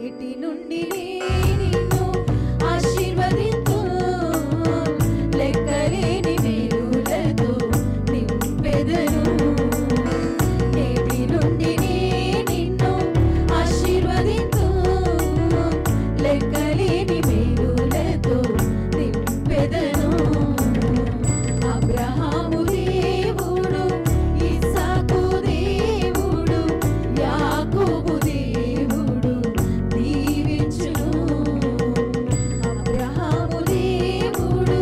నేటి నుండి నిన్ను ఆశీర్వదింతు లెక్కలేని మేలులతో నింపెదను నేటి నుండి నిన్ను ఆశీర్వదింతు లెక్కలేని మేలులతో నింపెదను అబ్రహాము దేవుడు ఇస్సాకు దేవుడు యాకోబు దేవుడు దీవించును అబ్రహాము దేవుడు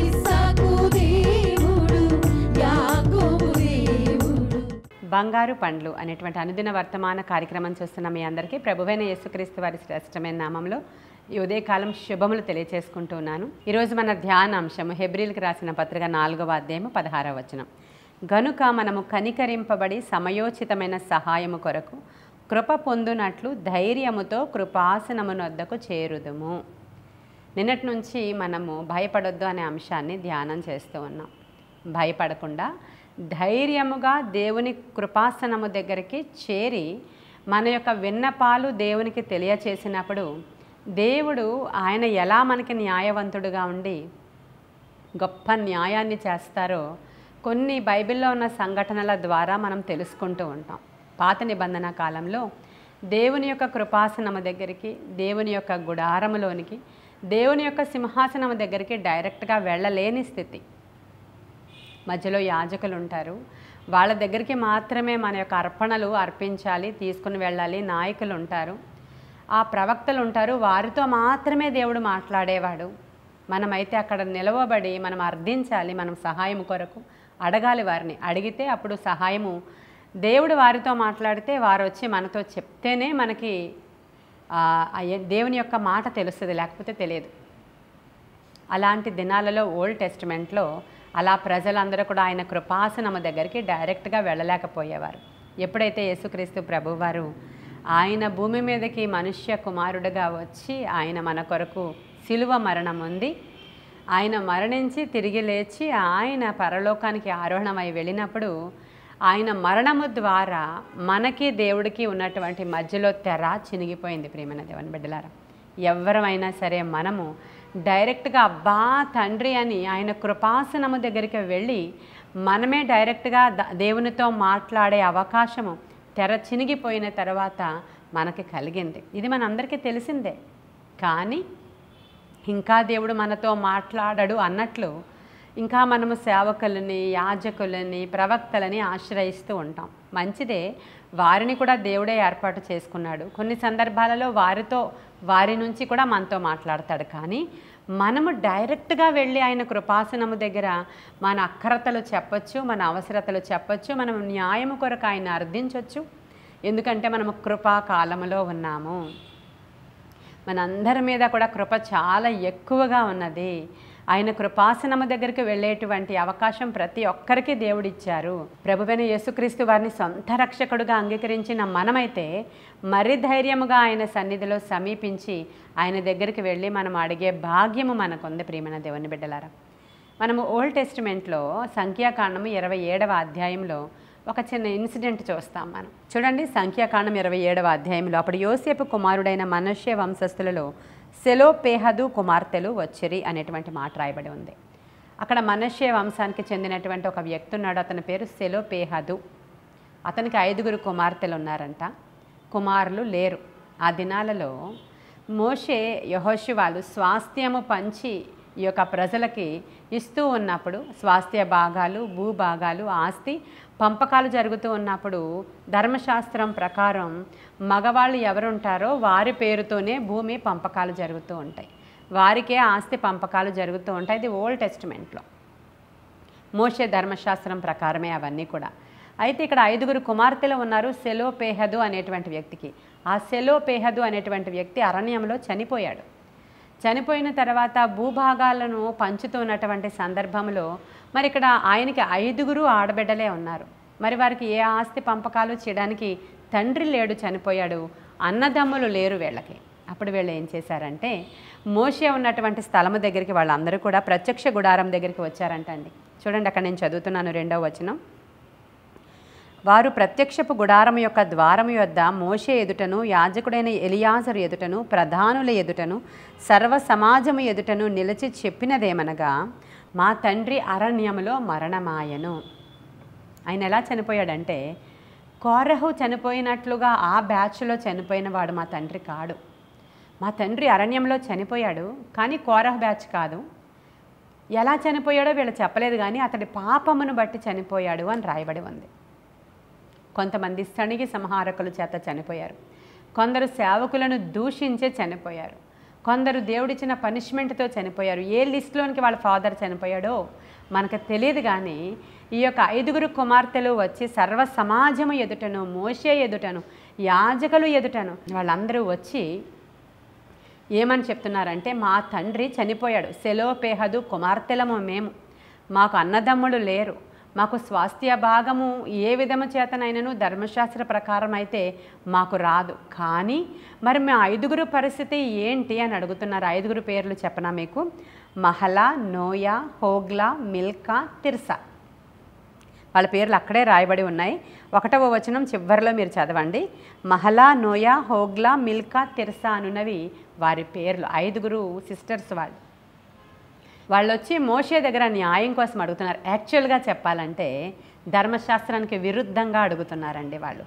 ఇస్సాకు దేవుడు యాకోబు దేవుడు. బంగారు పండ్లు అనేటువంటి అనుదిన వర్తమాన కార్యక్రమం చూస్తున్న మీ అందరికీ ప్రభువైన యేసుక్రీస్తు వారి శ్రేష్టమైన నామంలో ఈ ఉదయకాలం శుభములు తెలియచేసుకుంటూ ఉన్నాను. ఈరోజు మన ధ్యానాంశము హెబ్రీలకు రాసిన పత్రిక 4వ అధ్యాయము 16వ వచనం. గనుక మనము కనికరింపబడి సమయోచితమైన సహాయము కొరకు కృప పొందునట్లు ధైర్యముతో కృపాసనమునొద్దకు చేరుదుము. నిన్నటి నుంచి మనము భయపడొద్దు అనే అంశాన్ని ధ్యానం చేస్తూ ఉన్నాం. భయపడకుండా ధైర్యముగా దేవుని కృపాసనము దగ్గరికి చేరి మన యొక్క విన్నపాలు దేవునికి తెలియచేసినప్పుడు దేవుడు ఆయన ఎలా మనకి న్యాయవంతుడుగా ఉండి గొప్ప న్యాయాన్ని చేస్తారో కొన్ని బైబిల్లో ఉన్న సంఘటనల ద్వారా మనం తెలుసుకుంటూ ఉంటాం. పాత నిబంధన కాలంలో దేవుని యొక్క కృపాసనము దగ్గరికి, దేవుని యొక్క గుడారములోనికి, దేవుని యొక్క సింహాసనము దగ్గరికి డైరెక్ట్గా వెళ్ళలేని స్థితి. మధ్యలో యాజకులు ఉంటారు, వాళ్ళ దగ్గరికి మాత్రమే మన యొక్క అర్పణలు అర్పించాలి, తీసుకుని వెళ్ళాలి. నాయకులు ఉంటారు, ఆ ప్రవక్తలు ఉంటారు, వారితో మాత్రమే దేవుడు మాట్లాడేవాడు. మనమైతే అక్కడ నిలవబడి మనం అర్థించాలి, మనం సహాయం కొరకు అడగాలి. వారిని అడిగితే అప్పుడు సహాయము దేవుడు వారితో మాట్లాడితే వారు వచ్చి మనతో చెప్తేనే మనకి దేవుని యొక్క మాట తెలుస్తుంది, లేకపోతే తెలియదు. అలాంటి దినాలలో ఓల్డ్ టెస్టిమెంట్లో అలా ప్రజలందరూ కూడా ఆయన కృపాసనము దగ్గరికి డైరెక్ట్గా వెళ్ళలేకపోయేవారు. ఎప్పుడైతే యేసుక్రీస్తు ప్రభువారు ఆయన భూమి మీదకి మనుష్య కుమారుడుగా వచ్చి ఆయన మన కొరకు శిలువ మరణం ఉంది, ఆయన మరణించి తిరిగి లేచి ఆయన పరలోకానికి ఆరోహణమై వెళ్ళినప్పుడు ఆయన మరణము ద్వారా మనకి దేవుడికి ఉన్నటువంటి మధ్యలో తెర చినిగిపోయింది. ప్రియమైన దేవుని బిడ్డలారా, ఎవరమైనా సరే మనము డైరెక్ట్గా అబ్బా తండ్రి అని ఆయన కృపాసనము దగ్గరికి వెళ్ళి మనమే డైరెక్ట్గా దేవునితో మాట్లాడే అవకాశము తెర చినిగిపోయిన తర్వాత మనకి కలిగింది. ఇది మనందరికీ తెలిసిందే. కానీ ఇంకా దేవుడు మనతో మాట్లాడడు అన్నట్లు ఇంకా మనము సేవకులని, యాజకులని, ప్రవక్తలని ఆశ్రయిస్తూ ఉంటాం. మంచిదే, వారిని కూడా దేవుడే ఏర్పాటు చేసుకున్నాడు. కొన్ని సందర్భాలలో వారి నుంచి కూడా మనతో మాట్లాడతాడు. కానీ మనము డైరెక్ట్గా వెళ్ళి ఆయన కృపాసనము దగ్గర మన అక్కరతలు చెప్పచ్చు, మన అవసరతలు చెప్పచ్చు, మనం న్యాయము కొరకు ఆయన అర్థించవచ్చు. ఎందుకంటే మనము కృపా కాలములో ఉన్నాము. మనందరి మీద కూడా కృప చాలా ఎక్కువగా ఉన్నది. ఆయన కృపాసనము దగ్గరికి వెళ్ళేటువంటి అవకాశం ప్రతి ఒక్కరికి దేవుడిచ్చారు. ప్రభువైన యేసుక్రీస్తు వారిని సొంత రక్షకుడుగా అంగీకరించిన మనమైతే మరి ధైర్యముగా ఆయన సన్నిధిలో సమీపించి ఆయన దగ్గరికి వెళ్ళి మనం అడిగే భాగ్యము మనకుంది. ప్రియమైన దేవుని బిడ్డలారా, మనము ఓల్డ్ టెస్టిమెంట్లో సంఖ్యాకాండము 27వ అధ్యాయంలో ఒక చిన్న ఇన్సిడెంట్ చూస్తాం మనం. చూడండి, సంఖ్యాకాండం 27వ అధ్యాయంలో అప్పుడు యోసేపు కుమారుడైన మనష్య వంశస్థులలో సెలోపేహదు కుమార్తెలు వచ్చిరి అనేటువంటి మాట రాయబడి ఉంది. అక్కడ మనష్య వంశానికి చెందినటువంటి ఒక వ్యక్తి ఉన్నాడు, అతని పేరు సెలోపేహదు. అతనికి 5 కుమార్తెలు ఉన్నారంట, కుమారులు లేరు. ఆ దినాలలో మోషే యెహోషువలు స్వాస్థ్యము పంచి ఈ యొక్క ప్రజలకి ఇస్తూ ఉన్నప్పుడు, స్వాస్థ్య భాగాలు, భూభాగాలు, ఆస్తి పంపకాలు జరుగుతూ ఉన్నప్పుడు ధర్మశాస్త్రం ప్రకారం మగవాళ్ళు ఎవరుంటారో వారి పేరుతోనే భూమి పంపకాలు జరుగుతూ ఉంటాయి, వారికే ఆస్తి పంపకాలు జరుగుతూ ఉంటాయి. ఇది ఓల్డ్ టెస్టిమెంట్లో మోషే ధర్మశాస్త్రం ప్రకారమే అవన్నీ కూడా. అయితే ఇక్కడ 5 కుమార్తెలు ఉన్నారు సెలోపేహదు అనేటువంటి వ్యక్తికి. ఆ సెలోపేహదు అనేటువంటి వ్యక్తి అరణ్యంలో చనిపోయాడు. చనిపోయిన తర్వాత భూభాగాలను పంచుతున్నటువంటి సందర్భంలో మరి ఇక్కడ ఆయనకి 5 ఆడబిడ్డలే ఉన్నారు. మరి వారికి ఏ ఆస్తి పంపకాలు చేయడానికి తండ్రి లేడు, చనిపోయాడు, అన్నదమ్ములు లేరు వీళ్ళకి. అప్పుడు వీళ్ళు ఏం చేశారంటే మోషే ఉన్నటువంటి స్థలము దగ్గరికి వాళ్ళందరూ కూడా ప్రత్యక్ష గుడారం దగ్గరికి వచ్చారంటండి. చూడండి, అక్కడ నేను చదువుతున్నాను 2వ వచనం. వారు ప్రత్యక్షపు గుడారము యొక్క ద్వారము యొద్ద మోషే ఎదుటను యాజకుడైన ఎలియాజరు ఎదుటను ప్రధానుల ఎదుటను సర్వ సమాజము ఎదుటను నిలిచి చెప్పినదేమనగా, మా తండ్రి అరణ్యములో మరణమాయను. ఆయన ఎలా చనిపోయాడంటే, కోరహు చనిపోయినట్లుగా ఆ బ్యాచ్లో చనిపోయిన వాడు మా తండ్రి కాడు. మా తండ్రి అరణ్యంలో చనిపోయాడు, కానీ కోరహు బ్యాచ్ కాదు. ఎలా చనిపోయాడో వీళ్ళు చెప్పలేదు, కానీ అతడి పాపమును బట్టి చనిపోయాడు అని రాయబడి ఉంది. కొంతమంది స్తణిగి సంహారకుల చేత చనిపోయారు, కొందరు సేవకులను దూషించే చనిపోయారు, కొందరు దేవుడిచ్చిన పనిష్మెంట్తో చనిపోయారు. ఏ లిస్టులోనికి వాళ్ళ ఫాదర్ చనిపోయాడో మనకు తెలియదు, కానీ ఈ యొక్క 5 కుమార్తెలు వచ్చి సర్వ సమాజము ఎదుటను, మోషే ఎదుటను, యాజకులు ఎదుటను వాళ్ళందరూ వచ్చి ఏమని చెప్తున్నారంటే, మా తండ్రి చనిపోయాడు, సెలోపేహదు కుమార్తెలము మేము, మాకు అన్నదమ్ములు లేరు, మాకు స్వాస్థ్య భాగము ఏ విధము చేతనైనను ధర్మశాస్త్ర ప్రకారం అయితే మాకు రాదు. కానీ మరి మా 5 పరిస్థితి ఏంటి అని అడుగుతున్నారు. 5 పేర్లు చెప్పనా మీకు? Mahlah, Noah, Hoglah, Milcah, Tirzah. వాళ్ళ పేర్లు అక్కడే రాయబడి ఉన్నాయి. 1వ వచనం చివరిలో మీరు చదవండి. Mahlah, Noah, Hoglah, Milcah, Tirzah అనున్నవి వారి పేర్లు. 5 సిస్టర్స్ వాళ్ళు వచ్చి మోషే దగ్గర న్యాయం కోసం అడుగుతున్నారు. యాక్చువల్గా చెప్పాలంటే ధర్మశాస్త్రానికి విరుద్ధంగా అడుగుతున్నారండి వాళ్ళు.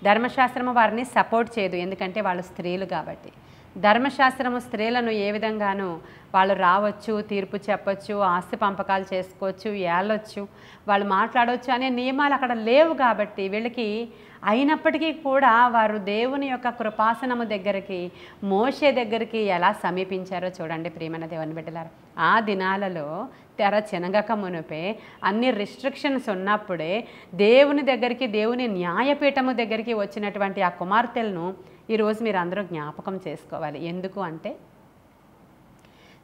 ధర్మశాస్త్రము వారిని సపోర్ట్ చేయదు, ఎందుకంటే వాళ్ళు స్త్రీలు కాబట్టి. ధర్మశాస్త్రము స్త్రీలను ఏ విధంగానూ వాళ్ళు రావచ్చు, తీర్పు చెప్పచ్చు, ఆస్తి పంపకాలు చేసుకోవచ్చు, ఏలొచ్చు, వాళ్ళు మాట్లాడవచ్చు అనే నియమాలు అక్కడ లేవు. కాబట్టి వీళ్ళకి అయినప్పటికీ కూడా వారు దేవుని యొక్క కృపాసనము దగ్గరికి, మోషే దగ్గరికి ఎలా సమీపించారో చూడండి ప్రియమైన దేవుని బిడ్డలారా. ఆ దినాలలో తెర చెనగక మునుపే అన్ని రిస్ట్రిక్షన్స్ ఉన్నప్పుడే దేవుని దగ్గరికి, దేవుని న్యాయపీఠము దగ్గరికి వచ్చినటువంటి ఆ కుమార్తెలను ఈరోజు మీరు అందరూ జ్ఞాపకం చేసుకోవాలి. ఎందుకు అంటే,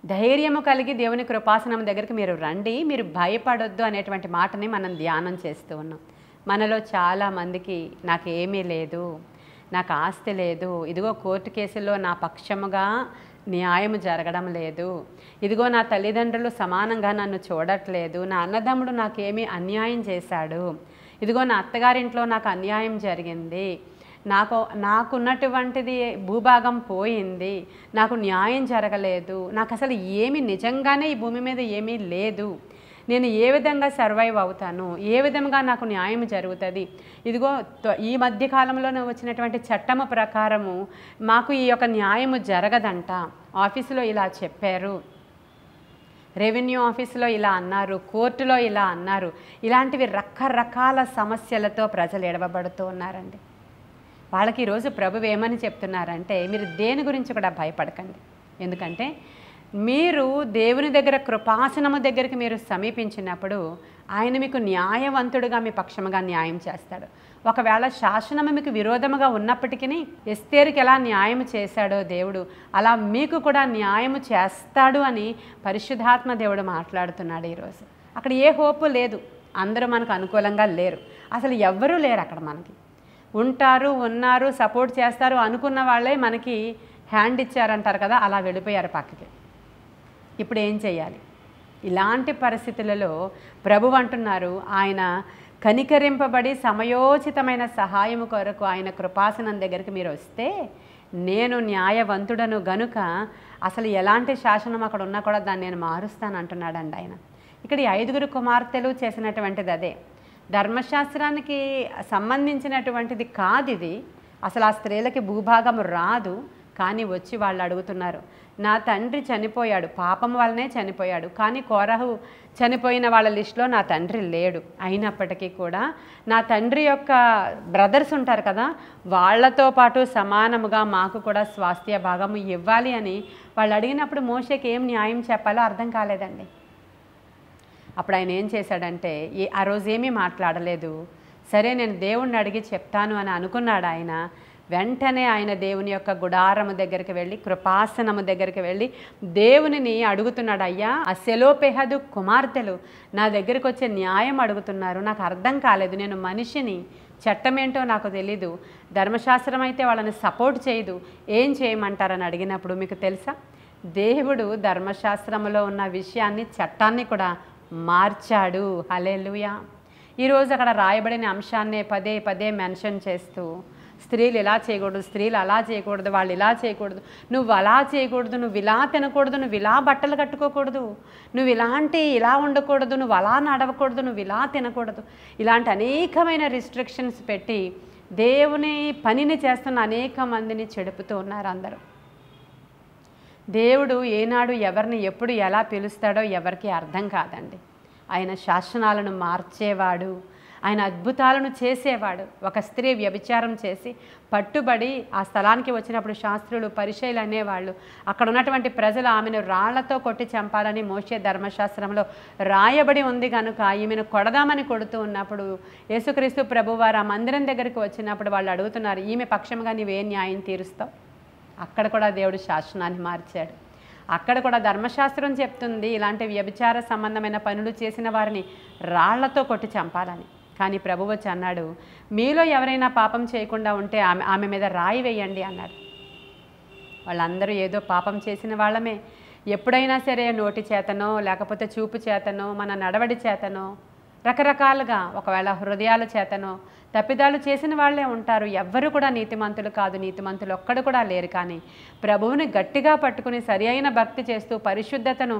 ధైర్యము కలిగి దేవుని కృపాసనం దగ్గరికి మీరు రండి, మీరు భయపడొద్దు అనేటువంటి మాటని మనం ధ్యానం చేస్తూ ఉన్నాం. మనలో చాలామందికి నాకు ఏమీ లేదు, నాకు ఆస్తి లేదు, ఇదిగో కోర్టు కేసుల్లో నా పక్షముగా న్యాయం జరగడం లేదు, ఇదిగో నా తల్లిదండ్రులు సమానంగా నన్ను చూడట్లేదు, నా అన్నదమ్ముడు నాకేమీ అన్యాయం చేశాడు, ఇదిగో నా అత్తగారింట్లో నాకు అన్యాయం జరిగింది, నాకున్నటువంటిది భూభాగం పోయింది, నాకు న్యాయం జరగలేదు, నాకు అసలు ఏమీ నిజంగానే ఈ భూమి మీద ఏమీ లేదు, నేను ఏ విధంగా సర్వైవ్ అవుతాను, ఏ విధంగా నాకు న్యాయం జరుగుతుంది, ఇదిగో ఈ మధ్యకాలంలో వచ్చినటువంటి చట్టము ప్రకారము మాకు ఈ యొక్క న్యాయము జరగదంట, ఆఫీసులో ఇలా చెప్పారు, రెవెన్యూ ఆఫీసులో ఇలా అన్నారు, కోర్టులో ఇలా అన్నారు. ఇలాంటివి రకరకాల సమస్యలతో ప్రజలు ఎడవబడుతూ ఉన్నారండి. వాళ్ళకి ఈరోజు ప్రభువు ఏమని చెప్తున్నారంటే, మీరు దేని గురించి కూడా భయపడకండి, ఎందుకంటే మీరు దేవుని దగ్గర కృపాసనము దగ్గరికి మీరు సమీపించినప్పుడు ఆయన మీకు న్యాయవంతుడుగా మీ పక్షముగా న్యాయం చేస్తాడు. ఒకవేళ శాసనము మీకు విరోధముగా ఉన్నప్పటికీ ఎస్తేరుకి ఎలా న్యాయం చేశాడో దేవుడు, అలా మీకు కూడా న్యాయం చేస్తాడు అని పరిశుద్ధాత్మ దేవుడు మాట్లాడుతున్నాడు ఈరోజు. అక్కడ ఏ హోపు లేదు, అందరూ మనకు అనుకూలంగా లేరు, అసలు ఎవ్వరూ లేరు అక్కడ. మనకి ఉంటారు, ఉన్నారు, సపోర్ట్ చేస్తారు అనుకున్న వాళ్ళే మనకి హ్యాండ్ ఇచ్చారంటారు కదా, అలా వెళ్ళిపోయారు పక్కకి. ఇప్పుడు ఏం చేయాలి? ఇలాంటి పరిస్థితులలో ప్రభువు అంటున్నారు, ఆయన కనికరింపబడి సమయోచితమైన సహాయము కొరకు ఆయన కృపాసనం దగ్గరికి మీరు వస్తే నేను న్యాయవంతుడను గనుక అసలు ఎలాంటి శాసనం అక్కడ ఉన్నా కూడా దాన్ని నేను మారుస్తాను అంటున్నాడండి ఆయన. ఇక్కడ ఈ 5 కుమార్తెలు చేసినటువంటిది అదే. ధర్మశాస్త్రానికి సంబంధించినటువంటిది కాదు ఇది. అసలు ఆ స్త్రీలకి భూభాగం రాదు, కానీ వచ్చి వాళ్ళు అడుగుతున్నారు, నా తండ్రి చనిపోయాడు, పాపం వల్లనే చనిపోయాడు, కానీ కోరహు చనిపోయిన వాళ్ళ లిస్టులో నా తండ్రి లేడు, అయినప్పటికీ కూడా నా తండ్రి యొక్క బ్రదర్స్ ఉంటారు కదా, వాళ్ళతో పాటు సమానముగా మాకు కూడా స్వాస్థ్య భాగము ఇవ్వాలి అని వాళ్ళు అడిగినప్పుడు మోషేకి ఏం న్యాయం చెప్పాలో అర్థం కాలేదండి. అప్పుడు ఆయన ఏం చేశాడంటే, ఆ రోజు ఏమీ మాట్లాడలేదు. సరే నేను దేవుణ్ణి అడిగి చెప్తాను అని అనుకున్నాడు ఆయన. వెంటనే ఆయన దేవుని యొక్క గుడారము దగ్గరికి వెళ్ళి, కృపాసనము దగ్గరికి వెళ్ళి దేవునిని అడుగుతున్నాడు, అయ్యా ఆ సెలోపెహదు కుమార్తెలు నా దగ్గరికి వచ్చే న్యాయం అడుగుతున్నారు, నాకు అర్థం కాలేదు, నేను మనిషిని, చట్టమేంటో నాకు తెలీదు, ధర్మశాస్త్రం అయితే వాళ్ళని సపోర్ట్ చేయదు, ఏం చేయమంటారని అడిగినప్పుడు మీకు తెలుసా, దేవుడు ధర్మశాస్త్రంలో ఉన్న విషయాన్ని, చట్టాన్ని కూడా మార్చాడు. హల్లెలూయా. ఈరోజు అక్కడ రాయబడిన అంశాన్నే పదే పదే మెన్షన్ చేస్తూ స్త్రీలు ఇలా చేయకూడదు, స్త్రీలు అలా చేయకూడదు, వాళ్ళు ఇలా చేయకూడదు, నువ్వు అలా చేయకూడదు, నువ్వు ఇలా తినకూడదు, నువ్వు ఇలా బట్టలు కట్టుకోకూడదు, నువ్వు ఇలా ఉండకూడదు, నువ్వు అలా నడవకూడదు, నువ్వు ఇలా తినకూడదు, ఇలాంటి అనేకమైన రిస్ట్రిక్షన్స్ పెట్టి దేవుని పనిని చేస్తున్న అనేక మందిని చెడుపుతూ ఉన్నారు అందరూ. దేవుడు ఏనాడు ఎవరిని ఎప్పుడు ఎలా పిలుస్తాడో ఎవరికి అర్థం కాదండి. ఆయన శాసనాలను మార్చేవాడు, ఆయన అద్భుతాలను చేసేవాడు. ఒక స్త్రీ వ్యభిచారం చేసి పట్టుబడి ఆ స్థలానికి వచ్చినప్పుడు శాస్త్రులు పరిచయులు అనేవాళ్ళు అక్కడ ఉన్నటువంటి ప్రజలు ఆమెను రాళ్లతో కొట్టి చంపాలని మోషే ధర్మశాస్త్రంలో రాయబడి ఉంది కనుక ఈమెను కొడదామని కొడుతూ ఉన్నప్పుడు యేసుక్రీస్తు ప్రభువారు ఆ మందిరం దగ్గరికి వచ్చినప్పుడు వాళ్ళు అడుగుతున్నారు, ఈమె పక్షంగా నీవే న్యాయం తీరుస్తావు? అక్కడ కూడా దేవుడు శాసనాన్ని మార్చాడు. అక్కడ కూడా ధర్మశాస్త్రం చెప్తుంది ఇలాంటి వ్యభిచార సంబంధమైన పనులు చేసిన వారిని రాళ్లతో కొట్టి చంపాలని. కానీ ప్రభువు వచ్చి అన్నాడు, మీలో ఎవరైనా పాపం చేయకుండా ఉంటే ఆమె మీద రాయి వేయండి అన్నాడు. వాళ్ళందరూ ఏదో పాపం చేసిన వాళ్ళమే. ఎప్పుడైనా సరే నోటి చేతనో లేకపోతే చూపు చేతనో మన నడవడి చేతనో రకరకాలుగా ఒకవేళ హృదయాల చేతనో తప్పిదాలు చేసిన వాళ్ళే ఉంటారు. ఎవ్వరు కూడా నీతిమంతులు కాదు, నీతిమంతులు ఒక్కడు కూడా లేరు. కానీ ప్రభువుని గట్టిగా పట్టుకుని సరి అయిన భక్తి చేస్తూ పరిశుద్ధతను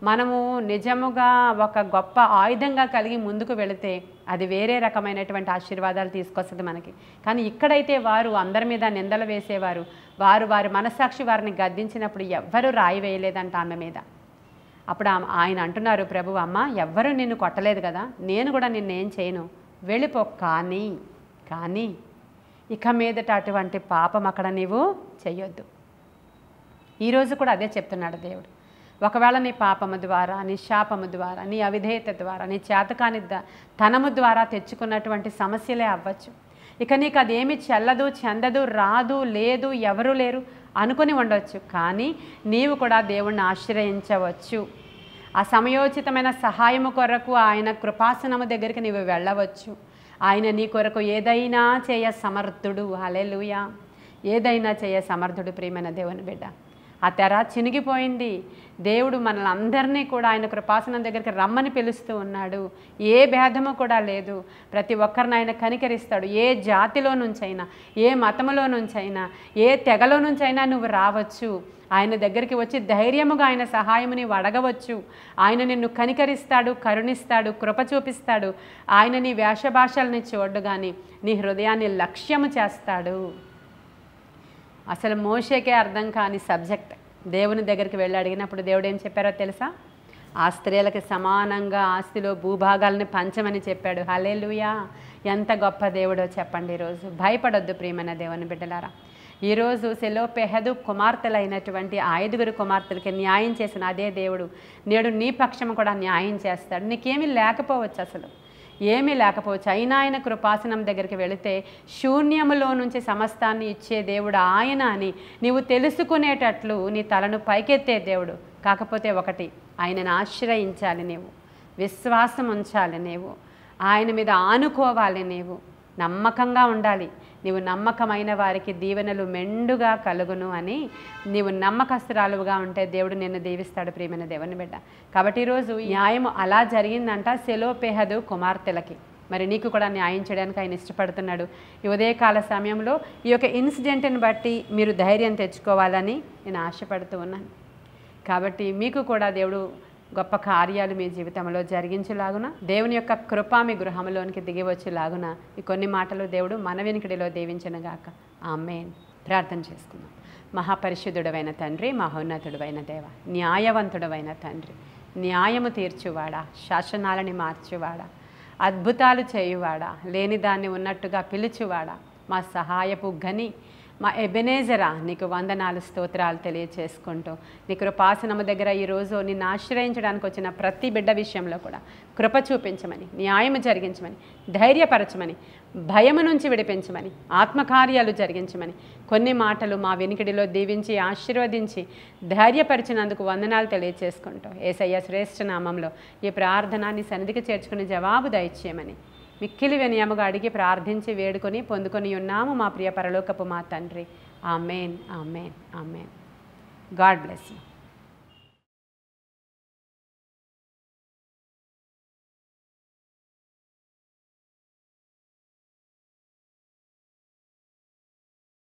మనము నిజముగా ఒక గొప్ప ఆయుధంగా కలిగి ముందుకు వెళితే అది వేరే రకమైనటువంటి ఆశీర్వాదాలు తీసుకొస్తుంది మనకి. కానీ ఇక్కడైతే వారు అందరి మీద నిందలు వేసేవారు. వారి మనస్సాక్షి వారిని గద్దించినప్పుడు ఎవ్వరూ రాయి వేయలేదంట ఆమె మీద. అప్పుడు ఆయన అంటున్నారు, ప్రభు అమ్మ ఎవ్వరూ నిన్ను కొట్టలేదు కదా, నేను కూడా నిన్నేం చేయను, వెళ్ళిపో. కానీ ఇక మీదట అటువంటి పాపం అక్కడ నీవు చెయ్యొద్దు. ఈరోజు కూడా అదే చెప్తున్నాడు దేవుడు. ఒకవేళ నీ పాపము ద్వారా, నీ శాపము ద్వారా, నీ అవిధేయత ద్వారా, నీ చేతకాని తనము ద్వారా తెచ్చుకున్నటువంటి సమస్యలే అవ్వచ్చు. ఇక నీకు అదేమి చెల్లదు, చెందదు, రాదు, లేదు, ఎవరు లేరు అనుకుని ఉండవచ్చు. కానీ నీవు కూడా దేవుణ్ణి ఆశ్రయించవచ్చు. ఆ సమయోచితమైన సహాయము కొరకు ఆయన కృపాసనము దగ్గరికి నీవు వెళ్ళవచ్చు. ఆయన నీ కొరకు ఏదైనా చేయ సమర్థుడు. హల్లెలూయా. ఏదైనా చేయ సమర్థుడు. ప్రియమైన దేవుని బిడ్డ, ఆ తెర చినిగిపోయింది. దేవుడు మనల్ని అందరినీ కూడా ఆయన కృపాసనం దగ్గరికి రమ్మని పిలుస్తూ ఉన్నాడు. ఏ భేదము కూడా లేదు. ప్రతి ఒక్కరిని ఆయన కనికరిస్తాడు. ఏ జాతిలో నుంచైనా, ఏ మతములో నుంచైనా, ఏ తెగలో నుంచైనా నువ్వు రావచ్చు. ఆయన దగ్గరికి వచ్చి ధైర్యముగా ఆయన సహాయముని అడగవచ్చు. ఆయన నిన్ను కనికరిస్తాడు, కరుణిస్తాడు, కృప చూపిస్తాడు. ఆయన నీ వేషభాషల్ని చూడ్డు కానీ నీ హృదయాన్ని లక్ష్యము చేస్తాడు. అసలు మోషేకే అర్థం కాని సబ్జెక్ట్ దేవుని దగ్గరికి వెళ్ళి అడిగినప్పుడు దేవుడు ఏం చెప్పారో తెలుసా? ఆ స్త్రీలకి సమానంగా ఆస్తిలో భూభాగాలని పంచమని చెప్పాడు. హల్లెలూయా. ఎంత గొప్ప దేవుడో చెప్పండి. ఈరోజు భయపడొద్దు ప్రియమైన దేవుని బిడ్డలారా. ఈరోజు సెలోపెహదు కుమార్తెలైనటువంటి 5 కుమార్తెలకి న్యాయం చేసిన అదే దేవుడు నేడు నీ పక్షము కూడా న్యాయం చేస్తాడు. నీకేమీ లేకపోవచ్చు, అసలు ఏమీ లేకపోవచ్చు. అయినా ఆయన కృపాసనం దగ్గరికి వెళితే శూన్యములో నుంచి సమస్తాన్ని ఇచ్చే దేవుడు ఆయన అని నీవు తెలుసుకునేటట్లు నీ తలను పైకెత్తే దేవుడు. కాకపోతే ఒకటి, ఆయనను ఆశ్రయించాలి, నీవు విశ్వాసం ఉంచాలి, నీవు ఆయన మీద ఆనుకోవాలి, నీవు నమ్మకంగా ఉండాలి. నీవు నమ్మకమైన వారికి దీవెనలు మెండుగా కలుగును అని నీవు నమ్మకస్తురాలుగా ఉంటే దేవుడు నిన్ను దీవిస్తాడు ప్రియమైన దేవుని బిడ్డ. కాబట్టి ఈరోజు న్యాయం అలా జరిగిందంట సెలోపెహదు కుమార్తెలకి. మరి నీకు కూడా న్యాయం చేయడానికి ఆయన ఇష్టపడుతున్నాడు. ఈ ఉదయకాల సమయంలో ఈ యొక్క ఇన్సిడెంట్ని బట్టి మీరు ధైర్యం తెచ్చుకోవాలని నేను ఆశపడుతూ ఉన్నాను. కాబట్టి మీకు కూడా దేవుడు గొప్ప కార్యాలు మీ జీవితంలో జరిగించేలాగున, దేవుని యొక్క కృప మీ గృహంలోనికి దిగివచ్చేలాగున ఈ కొన్ని మాటలు దేవుడు మన వెనుకడిలో దీవించనుగాక. ఆమేన్. ప్రార్థన చేసుకుందాం. మహాపరిశుద్ధుడవైన తండ్రి, మహోన్నతుడవైన దేవ, న్యాయవంతుడవైన తండ్రి, న్యాయము తీర్చువాడా, శాసనాలని మార్చువాడా, అద్భుతాలు చేయువాడా, లేని దాన్ని ఉన్నట్టుగా పిలుచువాడా, మా సహాయపు గని, మా ఎబెనేజరా, నీకు వందనాలు స్తోత్రాలు తెలియచేసుకుంటూ నీ కృపాసనము దగ్గర ఈరోజు నిన్ను ఆశ్రయించడానికి వచ్చిన ప్రతి బిడ్డ విషయంలో కూడా కృప చూపించమని, న్యాయము జరిగించమని, ధైర్యపరచమని, భయము నుంచి విడిపించమని, ఆత్మకార్యాలు జరిగించమని కొన్ని మాటలు మా వెనుకడిలో దీవించి ఆశీర్వదించి ధైర్యపరిచినందుకు వందనాలు తెలియచేసుకుంటూ యేసయ్య శ్రేష్ఠ నామంలో ఈ ప్రార్థనాన్ని సన్నిధికి చేర్చుకుని జవాబు దయచేయమని మిక్కిలి వినయముగా అడిగి ప్రార్థించి వేడుకొని పొందుకొని ఉన్నాము మా ప్రియ పరలోకపు మా తండ్రి. Amen, amen, amen. God bless you.